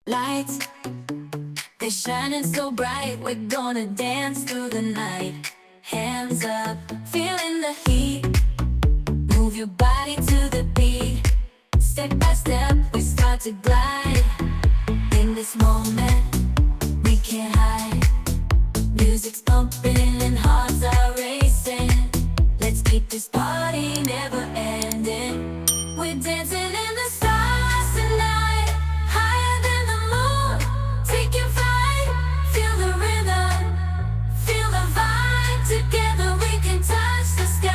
Lights, they're shining so bright. We're gonna dance through the night. Hands up, feeling the heat. Move your body to the beat. Step by step, we start to glide. In this moment, we can't hide. Music's pumping and hearts are racing. Let's keep this party never ending. We're dancing in the stars tonight, higher than the moon. Take your flight, feel the rhythm, feel the vibe. Together we can touch the sky.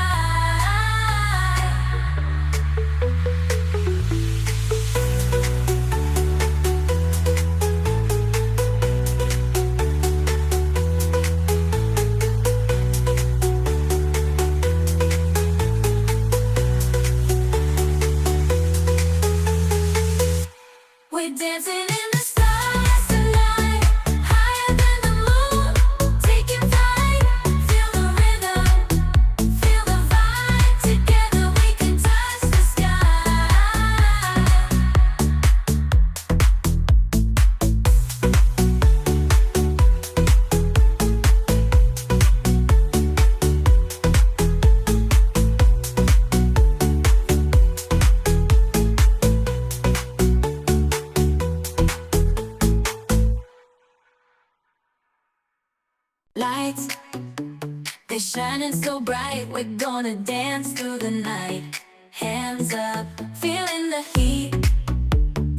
We're dancing in the stars tonight, higher than the moon. Taking flight, feel the rhythm, feel the vibe. Together we can touch the sky. Lights, they're shining so bright. We're gonna dance through the night. Hands up, feeling the heat.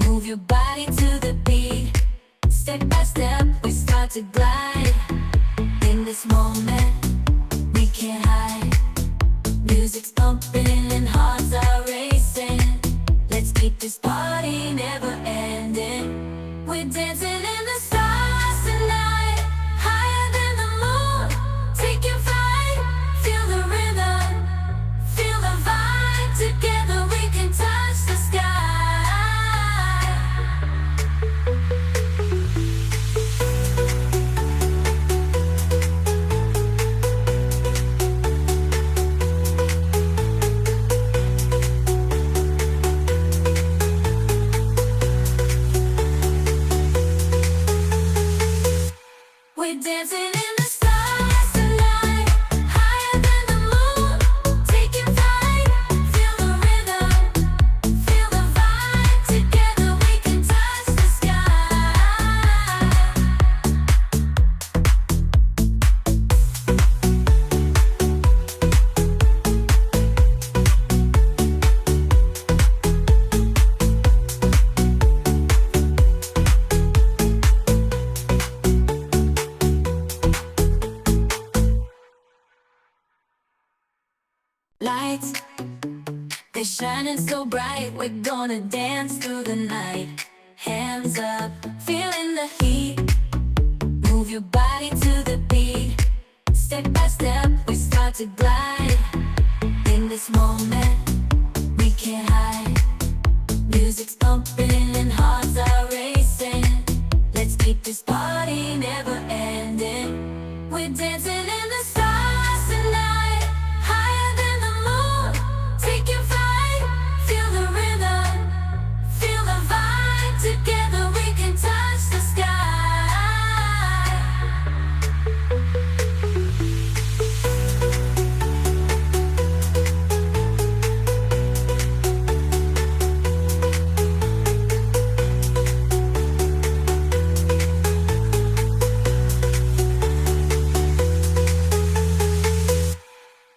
Move your body to the beat. Step by step, we start to glide. In this moment, we can't hide. Music's pumping and hearts are racing. Let's keep this party never ending. We're dancing in the stars tonight, higher than the moon. Take your flight, feel the rhythm, feel the vibe. Together we can touch the sky. We're dancing in the stars tonight, higher than the moon. Taking flight, feel the rhythm, feel the vibe. Together we can touch the sky. Lights, they're shining so bright. We're gonna dance through the night. Hands up, feeling the heat. Move your body to the beat. Step by step, we start to glide. In this moment, we can't hide. Music's pumping and hearts are racing. Let's keep this party never ending. We're dancing in the stars tonight, higher than the moon. Take your flight, feel the rhythm, feel the vibe. Together we can touch the sky.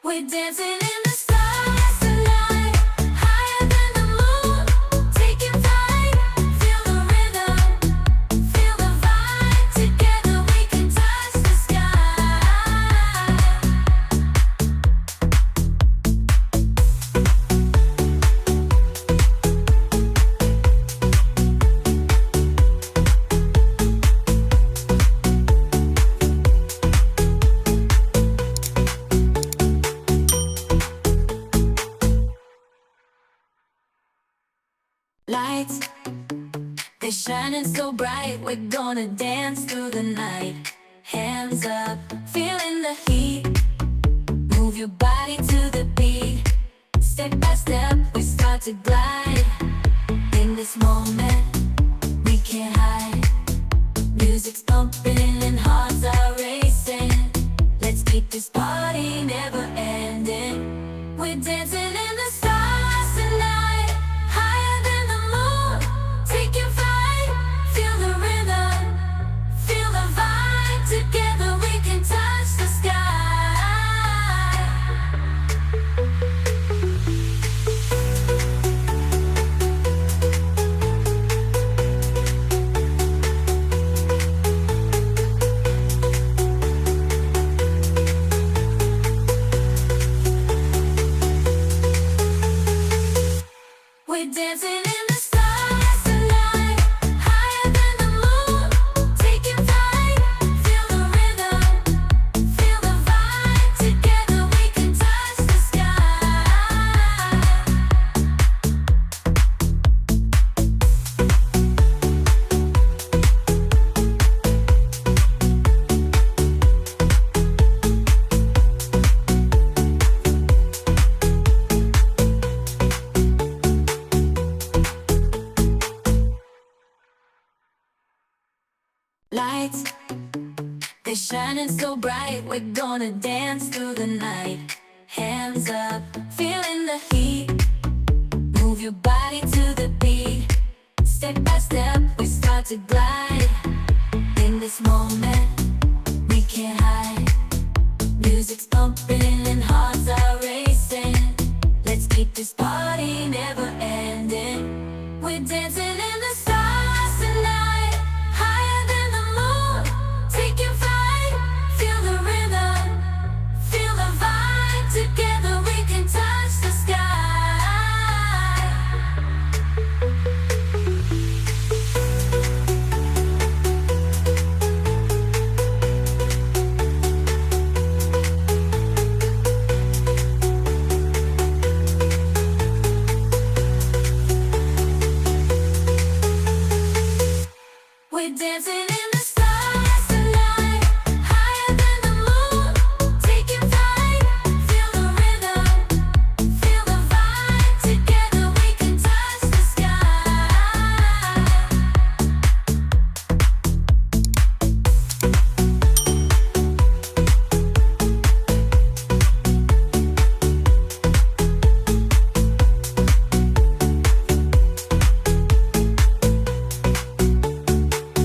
We're dancing in the stars tonight, higher than the moon. Taking flight, feel the rhythm, feel the vibe. Together we can touch the sky. Lights, they're shining so bright. We're gonna dance through the night. Hands up, feeling the heat. Move your body to the beat. Step by step, we start to glide. In this moment, we can't hide. Music's pumping and hearts are racing. Let's keep this party never ending. We're dancing in the stars tonight, higher than the moon. Take your flight, feel the rhythm, feel the vibe. Together we can touch the sky. We're dancing in the stars tonight, higher than the moon. Taking flight, feel the rhythm, feel the vibe. Together we can touch the sky. Lights, they're shining so bright. We're gonna dance through the night. Hands up, feeling the heat. Move your body to the beat. Step by step, we start to glide. In this moment, we can't hide. Music's pumping